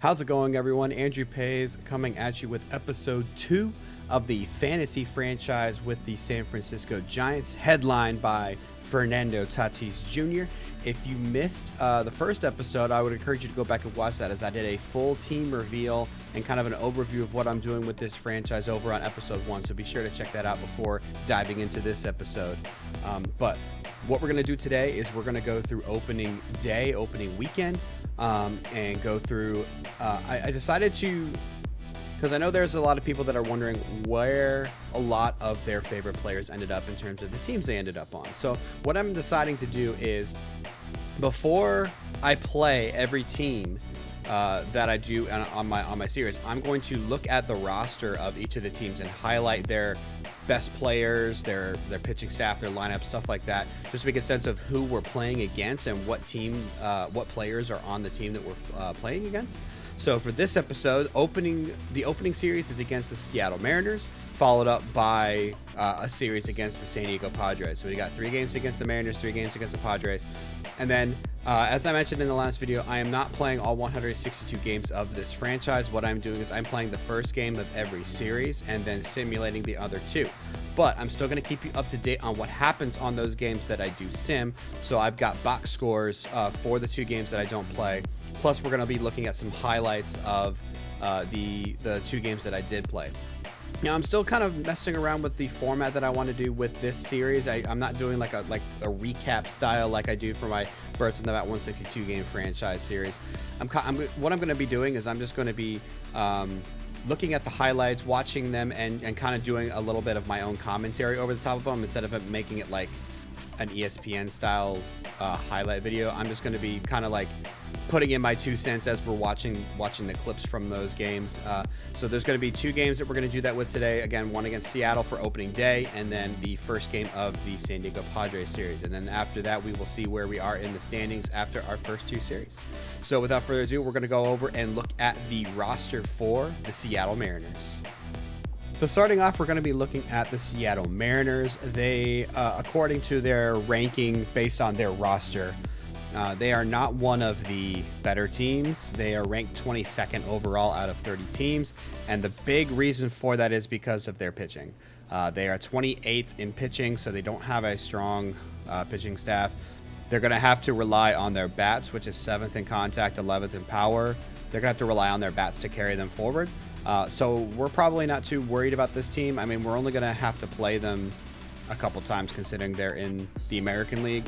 How's it going, everyone? Andrew Pays coming at you with episode 2 of the fantasy franchise with the San Francisco Giants, headlined by Fernando Tatis Jr. If you missed the first episode, I would encourage you to go back and watch that, as I did a full team reveal and kind of an overview of what I'm doing with this franchise over on episode 1. So be sure to check that out before diving into this episode. But what we're going to do today is we're going to go through opening day, opening weekend, and go through. I decided to, because I know there's a lot of people that are wondering where a lot of their favorite players ended up in terms of the teams they ended up on. So what I'm deciding to do is, before I play every team that I do on my series, I'm going to look at the roster of each of the teams and highlight their best players, their pitching staff, their lineup, stuff like that, just to make a sense of who we're playing against and what players are on the team that we're playing against. So for this episode, the opening series is against the Seattle Mariners, followed up by a series against the San Diego Padres. So we got 3 games against the Mariners, 3 games against the Padres. And then, as I mentioned in the last video, I am not playing all 162 games of this franchise. What I'm doing is I'm playing the first game of every series and then simulating the other 2. But I'm still going to keep you up to date on what happens on those games that I do sim. So I've got box scores for the 2 games that I don't play. Plus, we're going to be looking at some highlights of the 2 games that I did play. Now, I'm still kind of messing around with the format that I want to do with this series. I'm not doing like a recap style like I do for my Birds in the Bat 162 game franchise series. What I'm going to be doing is I'm just going to be looking at the highlights, watching them, and kind of doing a little bit of my own commentary over the top of them, instead of making it like an ESPN style highlight video. I'm just going to be kind of like putting in my 2 cents as we're watching the clips from those games. So there's going to be 2 games that we're going to do that with today. Again, one against Seattle for opening day, and then the first game of the San Diego Padres series. And then after that, we will see where we are in the standings after our first 2 series. So without further ado, we're going to go over and look at the roster for the Seattle Mariners. So starting off, we're going to be looking at the Seattle Mariners. They, according to their ranking based on their roster, they are not one of the better teams. They are ranked 22nd overall out of 30 teams. And the big reason for that is because of their pitching. They are 28th in pitching, so they don't have a strong pitching staff. They're going to have to rely on their bats, which is 7th in contact, 11th in power. They're going to have to rely on their bats to carry them forward. So we're probably not too worried about this team. I mean, we're only going to have to play them a couple times considering they're in the American League.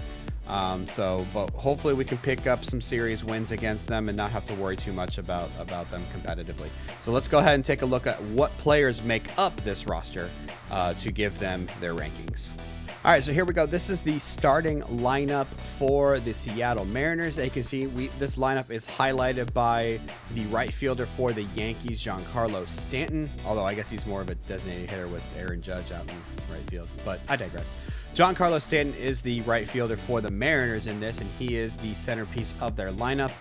But hopefully we can pick up some series wins against them and not have to worry too much about them competitively. So let's go ahead and take a look at what players make up this roster to give them their rankings. All right, so here we go. This is the starting lineup for the Seattle Mariners. As you can see, this lineup is highlighted by the right fielder for the Yankees, Giancarlo Stanton, although I guess he's more of a designated hitter with Aaron Judge out in right field, but I digress. Giancarlo Stanton is the right fielder for the Mariners in this, and he is the centerpiece of their lineup.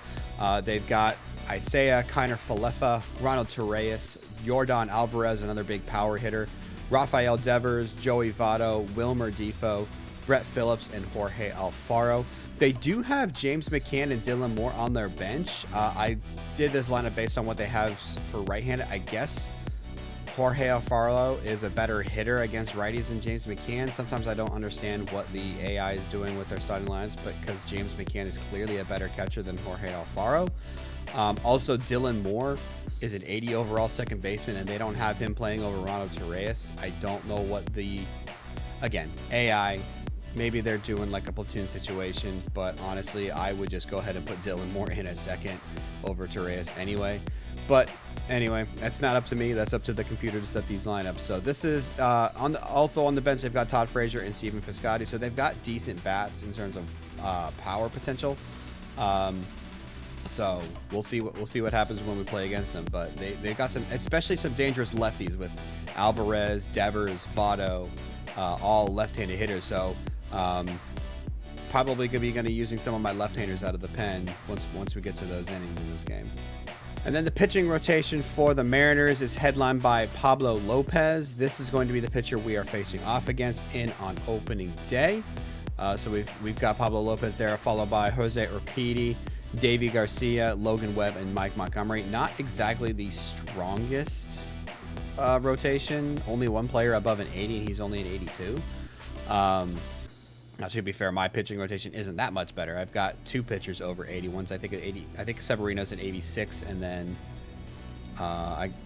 They've got Isaiah Kiner-Falefa, Ronald Torreyes, Yordan Alvarez, another big power hitter, Rafael Devers, Joey Votto, Wilmer Difo, Brett Phillips, and Jorge Alfaro. They do have James McCann and Dylan Moore on their bench. I did this lineup based on what they have for right-handed. I guess Jorge Alfaro is a better hitter against righties than James McCann. Sometimes I don't understand what the AI is doing with their starting lines, but because James McCann is clearly a better catcher than Jorge Alfaro. Also, Dylan Moore is an 80 overall second baseman, and they don't have him playing over Ronald Torreyes. I don't know what again, AI, maybe they're doing like a platoon situation, but honestly, I would just go ahead and put Dylan Moore in a second over Torreyes anyway. But anyway, that's not up to me. That's up to the computer to set these lineups. So this is also on the bench. They've got Todd Frazier and Stephen Piscotty. So they've got decent bats in terms of power potential. So we'll see what happens when we play against them. But they've got especially some dangerous lefties with Alvarez, Devers, Votto, all left-handed hitters. So probably going to be using some of my left-handers out of the pen once we get to those innings in this game. And then the pitching rotation for the Mariners is headlined by Pablo Lopez. This is going to be the pitcher we are facing off against on opening day. So we've got Pablo Lopez there, followed by Jose Urquidy, Davey Garcia, Logan Webb, and Mike Montgomery. Not exactly the strongest rotation. Only one player above an 80, and he's only an 82. Now, to be fair, my pitching rotation isn't that much better. I've got 2 pitchers over 80. One's I think at 80. I think Severino's an 86, and then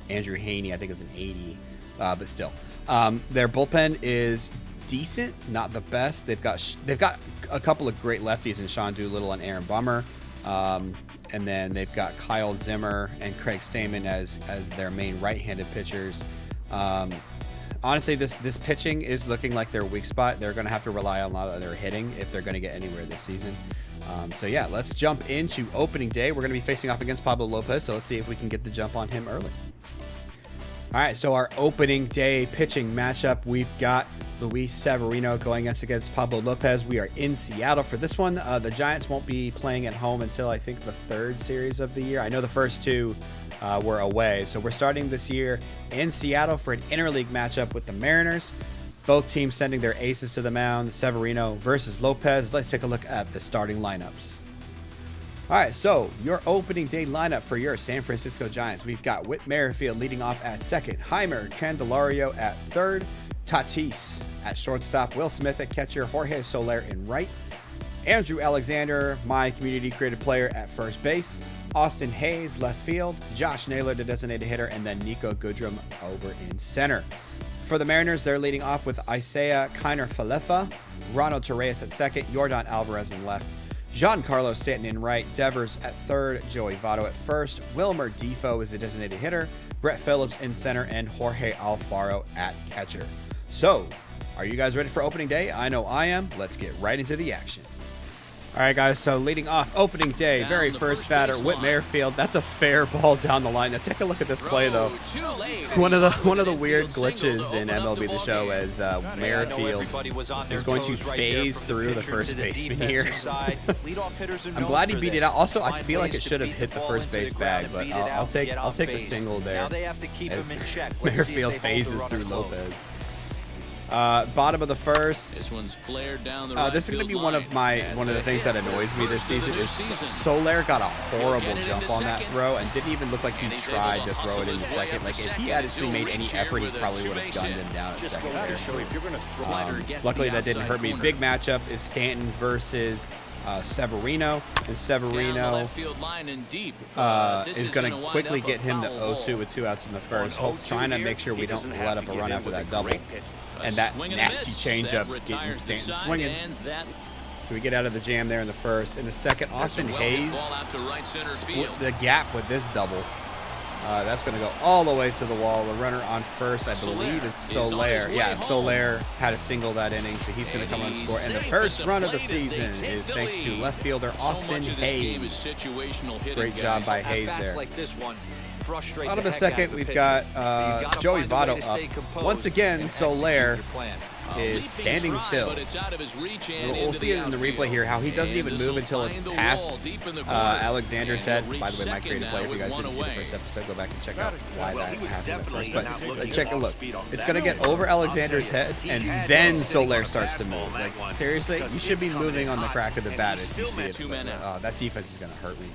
Andrew Haney I think is an 80. But still, their bullpen is decent, not the best. They've got a couple of great lefties in Sean Doolittle and Aaron Bummer, and then they've got Kyle Zimmer and Craig Stamen as their main right-handed pitchers. Honestly, this pitching is looking like their weak spot. They're going to have to rely on a lot of their hitting if they're going to get anywhere this season. So yeah, let's jump into opening day. We're going to be facing off against Pablo Lopez, so let's see if we can get the jump on him early. All right, so our opening day pitching matchup, we've got Luis Severino going against Pablo Lopez. We are in Seattle for this one. The Giants won't be playing at home until I think the 3rd series of the year. I know the first 2 were away, so we're starting this year in Seattle for an interleague matchup with the Mariners. Both teams sending their aces to the mound. Severino versus Lopez. Let's take a look at the starting lineups. All right, so your opening day lineup for your San Francisco Giants. We've got Whit Merrifield leading off at second, Heimer Candelario at third, Tatis at shortstop, Will Smith at catcher, Jorge Soler in right, Andrew Alexander, my community created player, at first base, Austin Hayes left field, Josh Naylor the designated hitter, and then Nico Goodrum over in center. For the Mariners, they're leading off with Isaiah Kiner-Falefa, Ronald Torreyes at second, Yordan Alvarez in left, Giancarlo Stanton in right, Devers at third, Joey Votto at first, Wilmer Defoe is the designated hitter, Brett Phillips in center, and Jorge Alfaro at catcher. So, are you guys ready for opening day? I know I am. Let's get right into the action. All right, guys, so leading off opening day, very first batter, Whit Merrifield. That's a fair ball down the line. Now take a look at this play, though. One of the weird glitches in MLB The Show as Merrifield is going to phase through the first baseman here. I'm glad he beat it out. Also, I feel like it should have hit the first base bag, but I'll take the single there as Merrifield phases through Lopez. Bottom of the first. This one's flared down the right. This is going to be one of the things that annoys me this season is Soler got a horrible jump on that throw and didn't even look like he tried to throw it in the second. Like if he had actually made any effort, he probably would have gunned him down at second there. Luckily that didn't hurt me. Big matchup is Stanton versus Severino, and Severino is going to quickly get him to 0-2 with 2 outs in the first, trying to make sure we don't let up a run after that double. And that nasty changeup's getting Stanton swinging. So we get out of the jam there in the first. In the second, Austin Hayes split the gap with this double. That's going to go all the way to the wall. The runner on first, I believe, is Soler. Yeah, Soler had a single that inning, so he's going to come on and score. And the first run of the season is thanks to left fielder Austin Hayes. Great job by Hayes there. Out of the second, we've got Joey Votto up. Once again, Soler is standing still. We'll see it in the replay here, how he doesn't even move until it's past Alexander's head. By the way, my creative player, if you guys didn't see the first episode, go back and check out why that happened at first. But check a look. It's going to get over Alexander's head, and then Soler starts to move. Like, seriously, you should be moving on the crack of the bat if you see it. That defense is going to hurt me.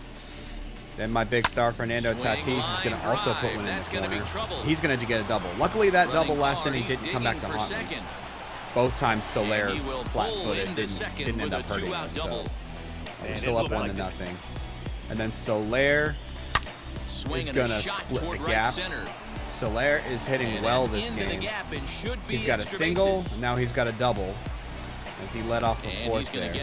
Then my big star, Fernando Tatis, is going to also put one in the corner. He's going to get a double. Luckily, that double last inning didn't come back to haunt me. Both times Soler flat-footed didn't end up hurting us, so we're still up 1-0. And then Soler is going to split the gap. Soler is hitting well this game. He's got a single, and now he's got a double as he led off the fourth there.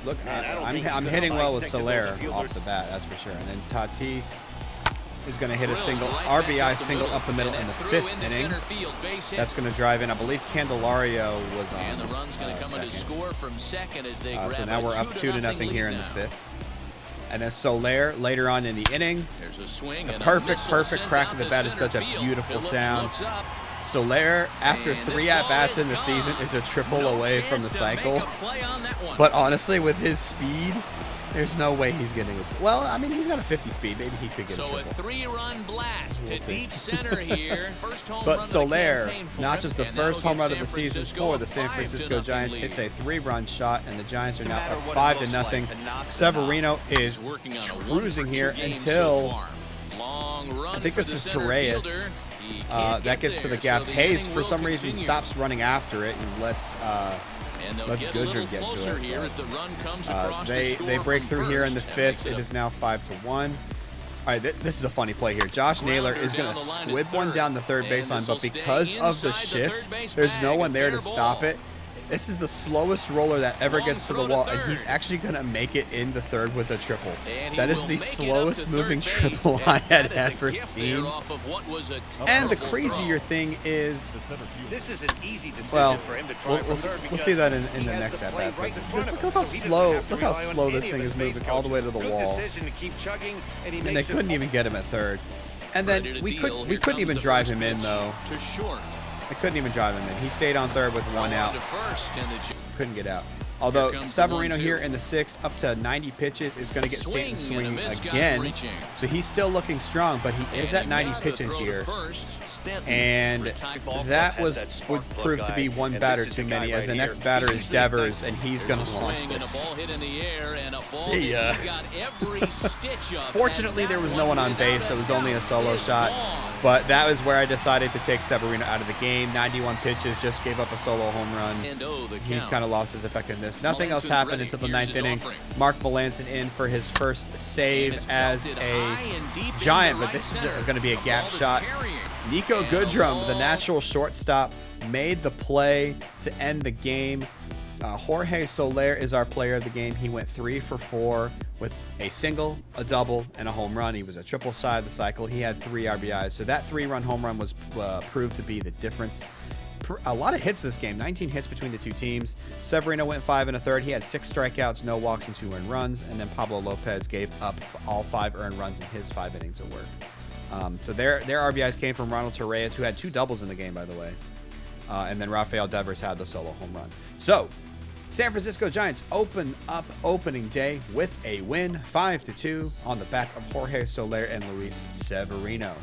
Look, I'm hitting well with Soler off the bat, that's for sure. And then Tatis is going to hit a single, RBI single up the middle in the 5th inning. That's going to drive in. I believe Candelario was on second. So now we're up 2-0 here in the 5th. And then Soler later on in the inning. The perfect crack of the bat is such a beautiful sound. Soler, after 3 at-bats in the season, is a triple away from the cycle. But honestly, with his speed, There's no way he's getting it. Well, I mean, he's got a 50 speed. Maybe he could get so a triple. So a 3-run blast to deep center here. First home but run SOLER, not him, just the first home run of the season for the San Francisco Giants. It's a 3-run shot, and the Giants are now up 5-0. Severino is cruising here until I think this is Torreyes. That gets to the gap. Hayes, for some reason, stops running after it and lets Goodrum get to it. They break through here in the 5th. It is now 5-1. All right, this is a funny play here. Josh Naylor is going to squib one down the third baseline, but because of the shift, there's no one there to stop it. This is the slowest roller that ever gets to the wall, and he's actually going to make it in the third with a triple. That is the slowest moving triple I had ever seen. And the crazier thing is, this is an easy decision for him to try. We'll see that in the next at-bat. Look how slow this thing is moving all the way to the wall. And they couldn't even get him at third. And then we couldn't even drive him in, though. I couldn't even drive him in. He stayed on third with 1 out. Couldn't get out. Although Severino here in the 6th, up to 90 pitches, is going to get Stanton swinging again. So he's still looking strong, but he is at 90 pitches here. And that would prove to be one batter too many, as the next batter is Devers, and he's going to launch this. See ya. Fortunately, there was no one on base, so it was only a solo shot. But that was where I decided to take Severino out of the game. 91 pitches, just gave up a solo home run. He's kind of lost his effectiveness. Nothing else happened until the 9th inning. Mark Melanson in for his first save as a Giant, but this is going to be a gap shot. Nico Goodrum, the natural shortstop, made the play to end the game. Jorge Soler is our player of the game. He went 3 for 4 with a single, a double, and a home run. He was a triple side of the cycle. He had 3 RBIs. So that 3-run home run was proved to be the difference. A lot of hits this game, 19 hits between the two teams. Severino went 5 1/3. He had 6 strikeouts, no walks, and 2 earned runs. And then Pablo Lopez gave up all 5 earned runs in his 5 innings of work. So their RBIs came from Ronald Torreyes, who had 2 doubles in the game, by the way. And then Rafael Devers had the solo home run. So San Francisco Giants open up opening day with a win, 5-2, on the back of Jorge Soler and Luis Severino.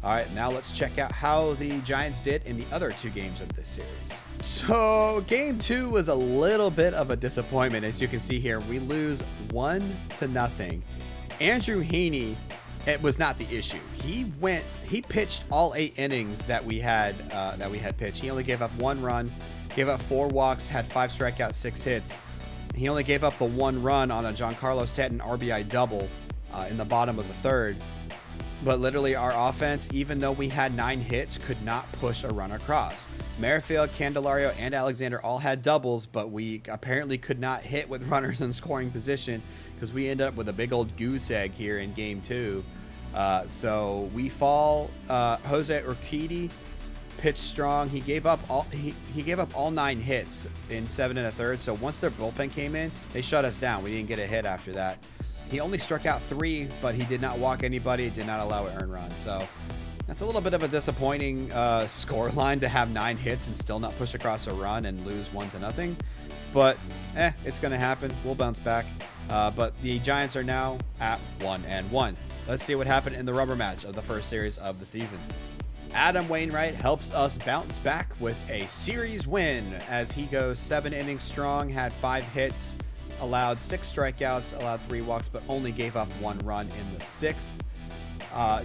All right, now let's check out how the Giants did in the other 2 games of this series. So game 2 was a little bit of a disappointment. As you can see here, we lose 1-0. Andrew Heaney, it was not the issue. He pitched all 8 innings that we had pitched. He only gave up 1 run, gave up 4 walks, had 5 strikeouts, 6 hits. He only gave up the 1 run on a Giancarlo Stanton RBI double in the bottom of the 3rd. But literally our offense, even though we had 9 hits, could not push a run across. Merrifield, Candelario, and Alexander all had doubles, but we apparently could not hit with runners in scoring position because we ended up with a big old goose egg here in game 2. So we fall. Jose Urquidy pitched strong. He gave up all 9 hits in 7 1/3. So once their bullpen came in, they shut us down. We didn't get a hit after that. He only struck out 3, but he did not walk anybody, did not allow an earned run. So that's a little bit of a disappointing score line to have 9 hits and still not push across a run and lose 1-0. But it's going to happen. We'll bounce back. But the Giants are now at 1-1. Let's see what happened in the rubber match of the first series of the season. Adam Wainwright helps us bounce back with a series win as he goes 7 innings strong, had 5 hits, allowed 6 strikeouts, allowed 3 walks, but only gave up 1 run in the 6th.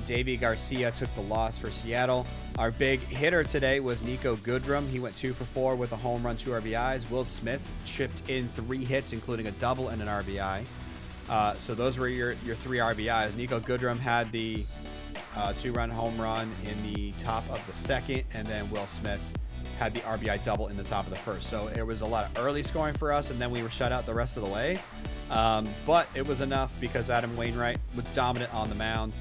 Davey Garcia took the loss for Seattle. Our big hitter today was Nico Goodrum. He went 2 for 4 with a home run, 2 RBIs. Will Smith chipped in 3 hits, including a double and an RBI. So those were your 3 RBIs. Nico Goodrum had the 2-run home run in the top of the 2nd, and then Will Smith had the RBI double in the top of the 1st. So it was a lot of early scoring for us, and then we were shut out the rest of the way. But it was enough because Adam Wainwright was dominant on the mound,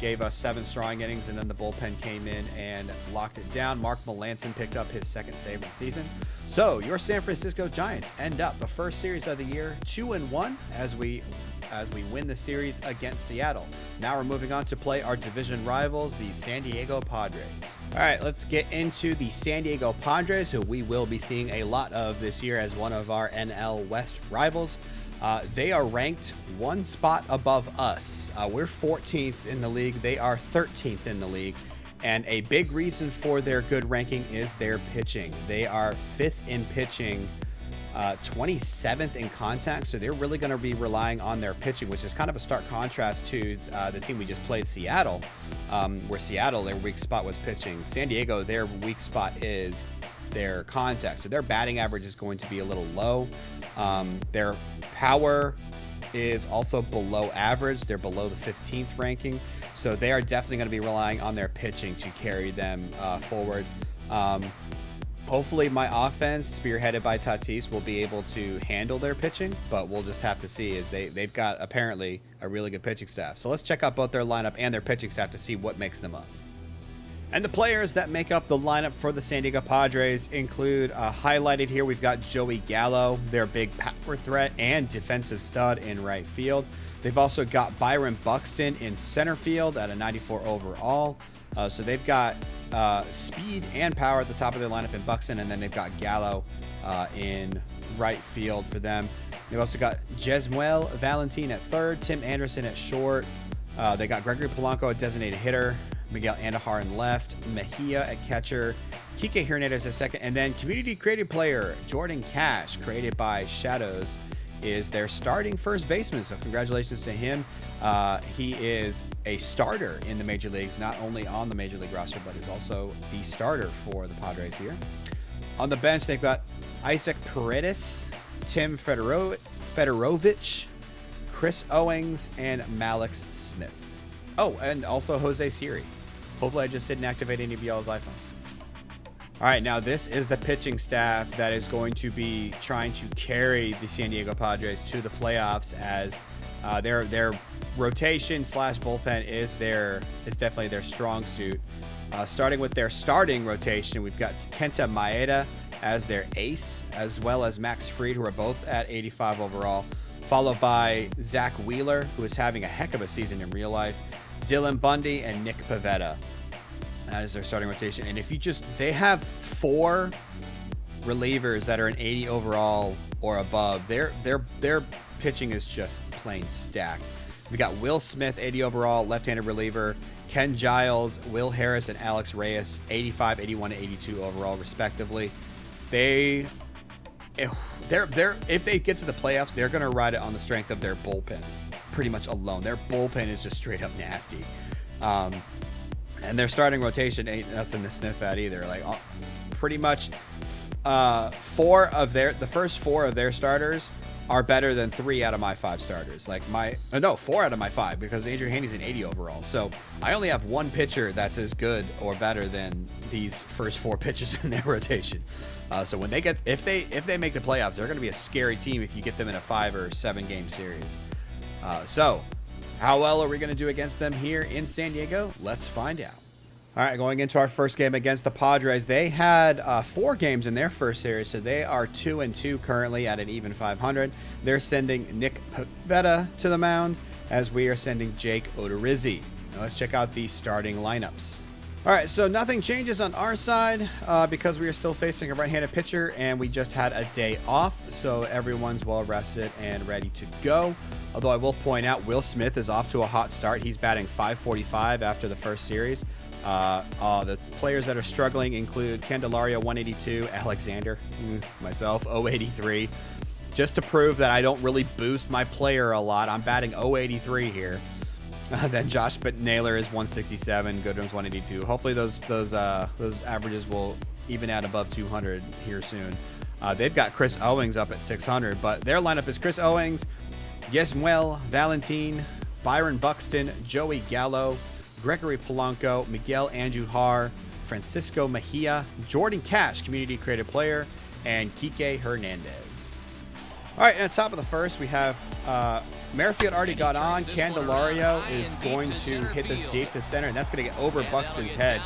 gave us 7 strong innings, and then the bullpen came in and locked it down. Mark Melanson picked up his 2nd save of the season. So your San Francisco Giants end up the first series of the year 2-1 as we win the series against Seattle. Now we're moving on to play our division rivals, the San Diego Padres. All right, let's get into the San Diego Padres, who we will be seeing a lot of this year as one of our NL West rivals. They are ranked one spot above us. We're 14th in the league. They are 13th in the league. And a big reason for their good ranking is their pitching. They are 5th in pitching, 27th in contact. So they're really going to be relying on their pitching, which is kind of a stark contrast to the team we just played, Seattle, where Seattle, their weak spot was pitching. San Diego, their weak spot is their contact. So their batting average is going to be a little low. Their power is also below average. They're below the 15th ranking. So they are definitely going to be relying on their pitching to carry them forward. Hopefully my offense, spearheaded by Tatis, will be able to handle their pitching, but we'll just have to see, as they've got apparently a really good pitching staff. So let's check out both their lineup and their pitching staff to see what makes them up. And the players that make up the lineup for the San Diego Padres include, highlighted here, we've got Joey Gallo, their big power threat and defensive stud in right field. They've also got Byron Buxton in center field at a 94 overall. So they've got speed and power at the top of their lineup in Buxton, and then they've got Gallo in right field for them. They've also got Jesmuel Valentin at third, Tim Anderson at short. They got Gregory Polanco at designated hitter, Miguel Andujar in left, Mejia at catcher, Kike Hernandez at second, and then community created player Jordan Cash, created by Shadows, is their starting first baseman. So congratulations to him. He is a starter in the major leagues, not only on the major league roster, but is also the starter for the Padres here. On the bench, they've got Isaac Paredes, Tim Fedorovich, Chris Owings, and Malix Smith. Oh, and also Jose Siri. Hopefully I just didn't activate any of y'all's iPhones. All right, now this is the pitching staff that is going to be trying to carry the San Diego Padres to the playoffs, as their rotation / bullpen is definitely their strong suit. Starting with their starting rotation, we've got Kenta Maeda as their ace, as well as Max Fried, who are both at 85 overall, followed by Zach Wheeler, who is having a heck of a season in real life, Dylan Bundy, and Nick Pivetta. That is their starting rotation. And if you they have 4 relievers that are an 80 overall or above. Their pitching is just plain stacked. We got Will Smith, 80 overall, left-handed reliever, Ken Giles, Will Harris, and Alex Reyes, 85, 81, and 82 overall, respectively. If they get to the playoffs, they're going to ride it on the strength of their bullpen pretty much alone. Their bullpen is just straight up nasty. And their starting rotation ain't nothing to sniff at either. Like pretty much the first 4 of their starters are better than 3 out of my 5 starters. 4 out of my 5, because Andrew Haney's an 80 overall. So I only have 1 pitcher that's as good or better than these first 4 pitchers in their rotation. So when if they make the playoffs, they're going to be a scary team if you get them in a 5 or 7 game series. So how well are we going to do against them here in San Diego? Let's find out. All right, going into our first game against the Padres, they had 4 games in their first series, so they are 2-2 currently at an even 500. They're sending Nick Pivetta to the mound, as we are sending Jake Odorizzi. Now let's check out the starting lineups. All right, so nothing changes on our side because we are still facing a right-handed pitcher, and we just had a day off, so everyone's well rested and ready to go. Although I will point out, Will Smith is off to a hot start. He's batting .545 after the first series. The players that are struggling include Candelario, 182, Alexander, myself, 083. Just to prove that I don't really boost my player a lot, I'm batting 083 here. Then Josh Naylor is 167, Goodrum's 182. Hopefully those averages will even out above 200 here soon. They've got Chris Owings up at 600, but their lineup is Chris Owings, Jesmuel Valentin, Byron Buxton, Joey Gallo, Gregory Polanco, Miguel Andujar, Francisco Mejia, Jordan Cash, community created player, and Kike Hernandez. All right, at the top of the first, we have Merrifield already got on. Candelario is going to hit this deep to center, and that's going to get over Buxton's head.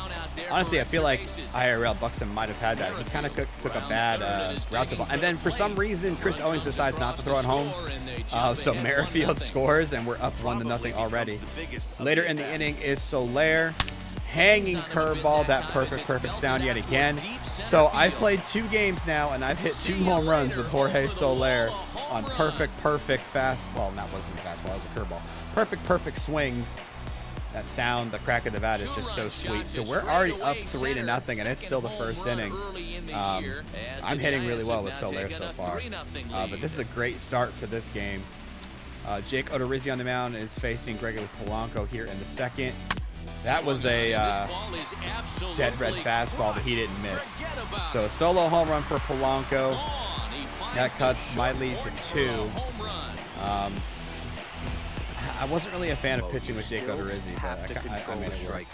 Honestly, I feel like IRL Buxton might have had that. He kind of took a bad route to ball. And then for some reason, Chris Owings decides not to throw it home. So Merrifield scores, and we're up 1-0 already. Later in the inning is SOLER. Hanging curveball, that perfect sound yet again. So I've played 2 games now, and I've hit 2 home runs with Jorge SOLER on perfect fastball. That wasn't a fastball, that was a curveball. Perfect swings. That sound, the crack of the bat is just so sweet. So we're already up 3-0, and it's still the first inning. I'm hitting really well with SOLER so far. But this is a great start for this game. Jake Odorizzi on the mound is facing Gregory Polanco here in the second. That was a dead red fastball that he didn't miss. So a solo home run for Polanco. That cuts my lead to 2. I wasn't really a fan of pitching with Jake Odorizzi, but I made it work.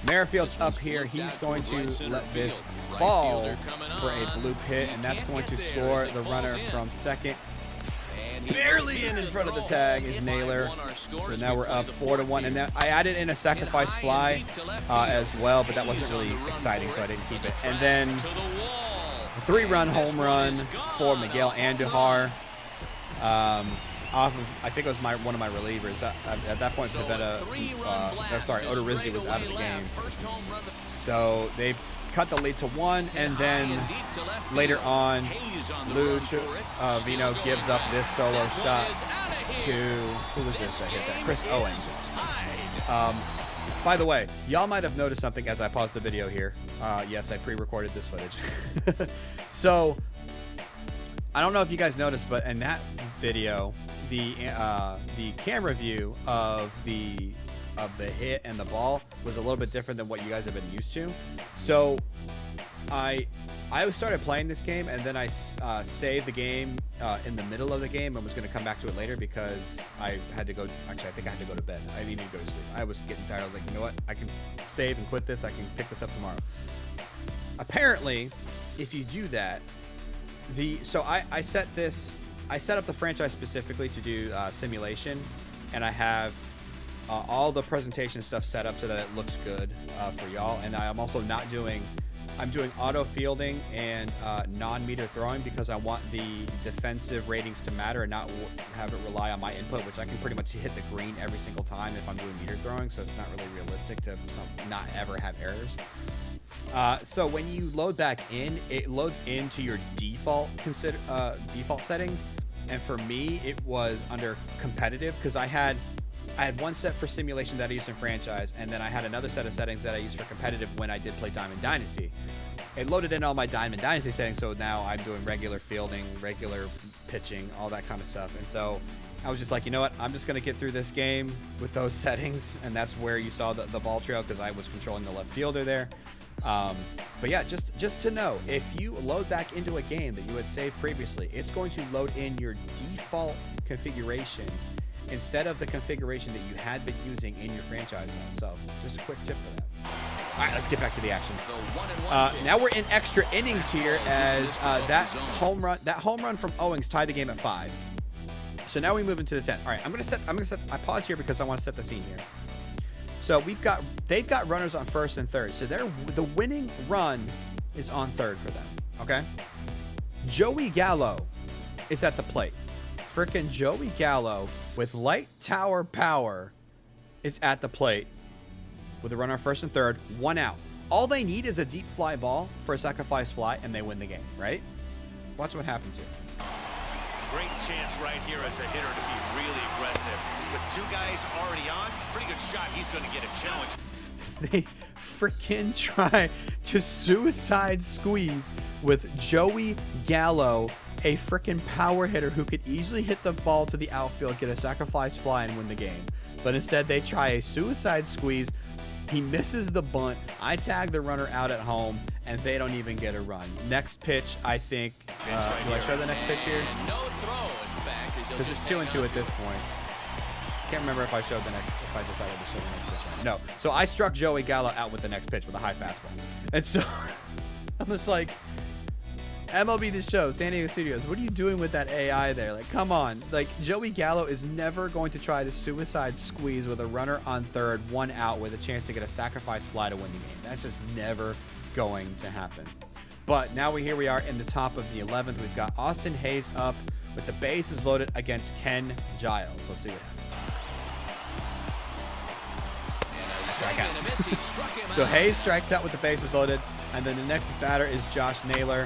Merrifield's up here. He's going to let this fall for a bloop hit, and that's going to score the runner from second. Barely in front of the tag is Naylor. So now we're up 4-1, and then I added in a sacrifice fly as well, but that wasn't really exciting, so I didn't keep it. And then a 3-run home run for Miguel Andujar. Off of, I think it was one of my relievers. At that point, Odorizzi was out of the game. So they cut the lead to 1, and then later on, Lou Vino gives up this solo shot to, who was this that hit that? Chris Owens. By the way, y'all might have noticed something as I paused the video here. Yes, I pre-recorded this footage. So, I don't know if you guys noticed, but in that video, the camera view of the hit and the ball was a little bit different than what you guys have been used to. So I started playing this game, and then I saved the game in the middle of the game and was going to come back to it later because I had to go. Actually, I think I had to go to bed. I didn't even go to sleep. I was getting tired. I was like, you know what? I can save and quit this. I can pick this up tomorrow. Apparently, if you do that, I set up the franchise specifically to do simulation, and I have all the presentation stuff set up so that it looks good for y'all. And I'm also I'm doing auto fielding and non-meter throwing because I want the defensive ratings to matter and not have it rely on my input, which I can pretty much hit the green every single time if I'm doing meter throwing. So it's not really realistic to not ever have errors. So when you load back in, it loads into your default settings, and for me it was under competitive because I had one set for simulation that I used in franchise, and then I had another set of settings that I used for competitive when I did play Diamond Dynasty. It loaded in all my Diamond Dynasty settings, so now I'm doing regular fielding, regular pitching, all that kind of stuff. And so I was just like, you know what, I'm just going to get through this game with those settings, and that's where you saw the ball trail because I was controlling the left fielder there. But yeah, just to know, if you load back into a game that you had saved previously, it's going to load in your default configuration instead of the configuration that you had been using in your franchise mode. So just a quick tip for that. All right, let's get back to the action. Now we're in extra innings here as that home run from Owens tied the game at 5. So now we move into the 10th. All right, I'm gonna set. I pause here because I want to set the scene here. So they've got runners on first and third. So the winning run is on third for them. Okay. Joey Gallo is at the plate. Frickin' Joey Gallo with light tower power is at the plate with a runner on first and third, 1 out. All they need is a deep fly ball for a sacrifice fly, and they win the game, right? Watch what happens here. Great chance right here as a hitter to be really aggressive. With 2 guys already on, pretty good shot. He's going to get a challenge. They freaking try to suicide squeeze with Joey Gallo, a freaking power hitter who could easily hit the ball to the outfield, get a sacrifice fly, and win the game. But instead, they try a suicide squeeze. He misses the bunt. I tag the runner out at home, and they don't even get a run. Next pitch, I think. Do I show the next pitch here? Because it's 2-2 at this point. Can't remember if I showed the next. If I decided to show the next pitch. No. So I struck Joey Gallo out with the next pitch with a high fastball, and so I'm just like, MLB The Show, San Diego Studios, what are you doing with that AI there? Like, come on. Like, Joey Gallo is never going to try to suicide squeeze with a runner on third, 1 out with a chance to get a sacrifice fly to win the game. That's just never going to happen. But now here we are in the top of the 11th. We've got Austin Hayes up with the bases loaded against Ken Giles. Let's see what happens. So Hayes strikes out with the bases loaded, and then the next batter is Josh Naylor.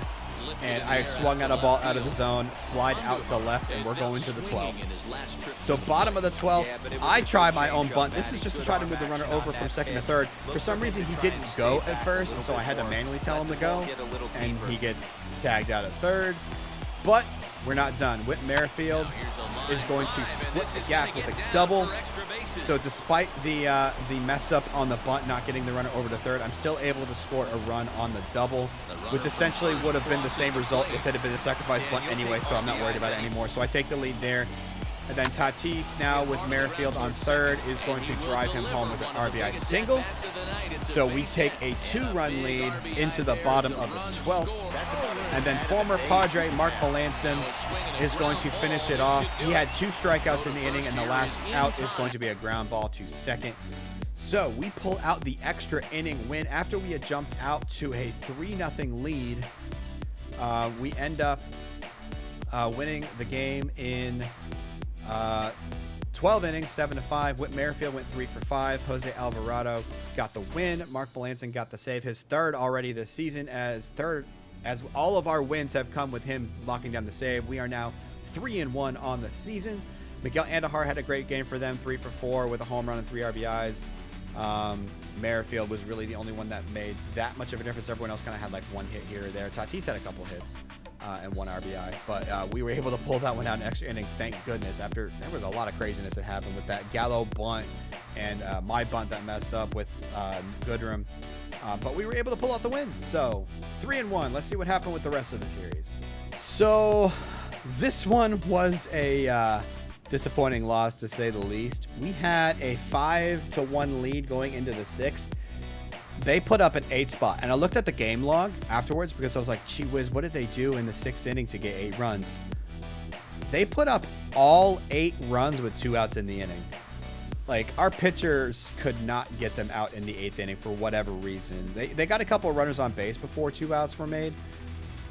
and I swung at a ball out of the zone, flied out to left, and we're going to the 12th. So bottom of the 12th, I try my own bunt. This is just to try to move the runner over from second to third. For some reason, he didn't go at first, and so I had to manually tell him to go, and he gets tagged out at third. But we're not done. Whit Merrifield is going to split the gap with a double. So despite the mess up on the bunt, not getting the runner over to third, I'm still able to score a run on the double, which essentially would have been the same result if it had been a sacrifice bunt anyway, so I'm not worried about it anymore. So I take the lead there. And then Tatis, now with Merrifield on third, is going to drive him home with an RBI single. So we take a 2-run lead into the bottom of the 12th. And then former Padre Mark Melanson is going to finish it off. He had 2 strikeouts in the inning, and the last out is going to be a ground ball to second. So we pull out the extra inning win after we had jumped out to a 3-0 lead. We end up winning the game in 12 innings, 7-5. Whit Merrifield went 3 for 5. Jose Alvarado got the win. Mark Melanson got the save, his third already this season, as all of our wins have come with him locking down the save. We are now 3-1 on the season. Miguel Andujar had a great game for them, 3 for 4 with a home run and 3 RBIs. Merrifield was really the only one that made that much of a difference. Everyone else kind of had like 1 hit here or there. Tatis had a couple hits and 1 RBI, but we were able to pull that one out in extra innings, thank goodness. After there was a lot of craziness that happened with that Gallo bunt and my bunt that messed up with Goodrum, but we were able to pull out the win. So 3-1. Let's see what happened with the rest of the series. So this one was a disappointing loss, to say the least. We had a 5-1 lead going into the 6th. They put up an 8 spot, and I looked at the game log afterwards because I was like, gee whiz, what did they do in the 6th inning to get 8 runs? They put up all 8 runs with 2 outs in the inning. Like, our pitchers could not get them out in the 8th inning for whatever reason. They got a couple of runners on base before 2 outs were made,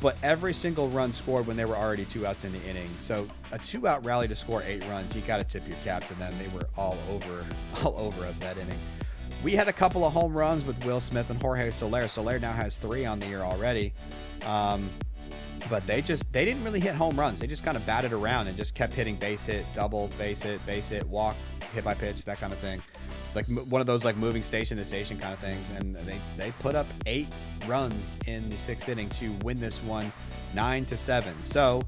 but every single run scored when there were already 2 outs in the inning. So a 2-out rally to score 8 runs, you got to tip your cap to them. They were all over us that inning. We had a couple of home runs with Will Smith and Jorge Soler. Soler now has 3 on the year already. But they didn't really hit home runs. They just kind of batted around and just kept hitting base hit, double, base hit, walk, hit by pitch, that kind of thing. Like one of those like moving station to station kind of things. And they put up 8 runs in the 6th inning to win this one 9-7. So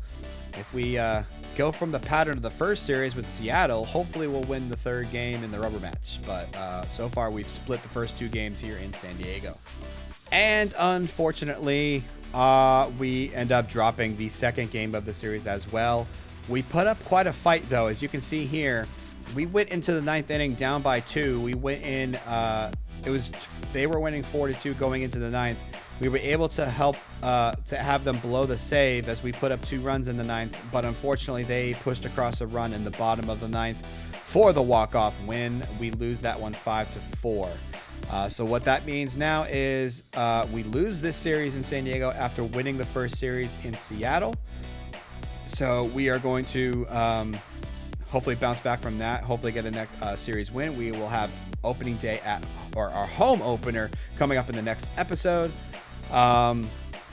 if we go from the pattern of the first series with Seattle, hopefully we'll win the 3rd game in the rubber match. But so far we've split the first 2 games here in San Diego. And unfortunately, we end up dropping the 2nd game of the series as well. We put up quite a fight, though. As you can see here, we went into the 9th inning down by 2. We went in, they were winning 4-2 going into the 9th. We were able to help to have them blow the save as we put up 2 runs in the 9th, but unfortunately they pushed across a run in the bottom of the 9th for the walk-off win. We lose that one 5-4. So what that means now is we lose this series in San Diego after winning the first series in Seattle. So we are going to hopefully bounce back from that, hopefully get a next series win. We will have opening day or our home opener coming up in the next episode.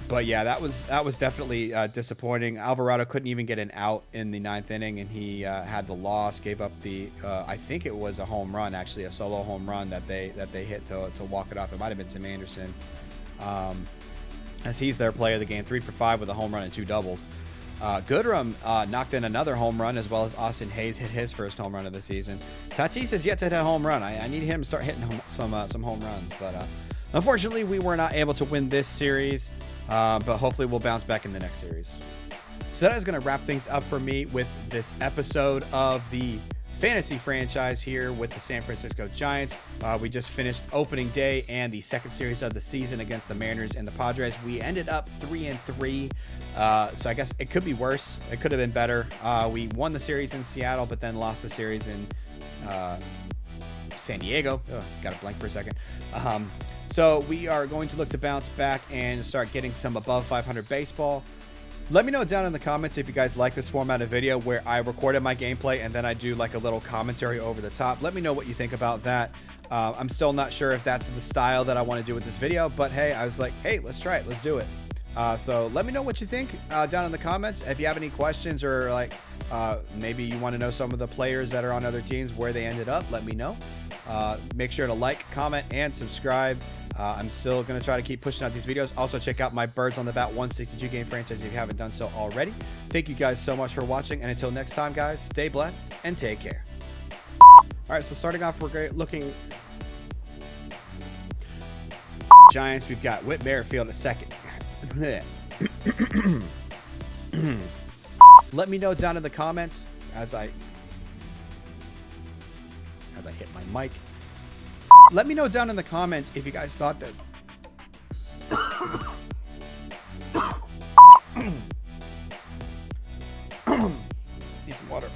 But yeah, that was definitely disappointing. Alvarado couldn't even get an out in the 9th inning, and he had the loss, gave up the I think it was a home run, actually a solo home run that they hit to walk it off. It might have been Tim Anderson, as he's their player of the game, 3 for 5 with a home run and 2 doubles. Goodrum knocked in another home run, as well as Austin Hayes hit his first home run of the season. Tatis has yet to hit a home run. I need him to start hitting some home runs, but unfortunately we were not able to win this series, but hopefully we'll bounce back in the next series. So that is going to wrap things up for me with this episode of the fantasy franchise here with the San Francisco Giants. We just finished opening day and the 2nd series of the season against the Mariners and the Padres. We ended up 3-3. So I guess it could be worse. It could have been better. We won the series in Seattle, but then lost the series in San Diego. Got a blank for a second. So we are going to look to bounce back and start getting some above 500 baseball. Let me know down in the comments if you guys like this format of video where I recorded my gameplay and then I do like a little commentary over the top. Let me know what you think about that. I'm still not sure if that's the style that I want to do with this video, but hey, I was like, hey, let's try it. Let's do it. So let me know what you think down in the comments. If you have any questions or like maybe you want to know some of the players that are on other teams, where they ended up, let me know. Make sure to like, comment, and subscribe. I'm still going to try to keep pushing out these videos. Also, check out my Birds on the Bat 162 game franchise if you haven't done so already. Thank you guys so much for watching. And until next time, guys, stay blessed and take care. All right, so starting off, we're looking Giants. We've got Whit Merrifield at second. Let me know down in the comments as I hit my mic. Let me know down in the comments if you guys thought that need some water.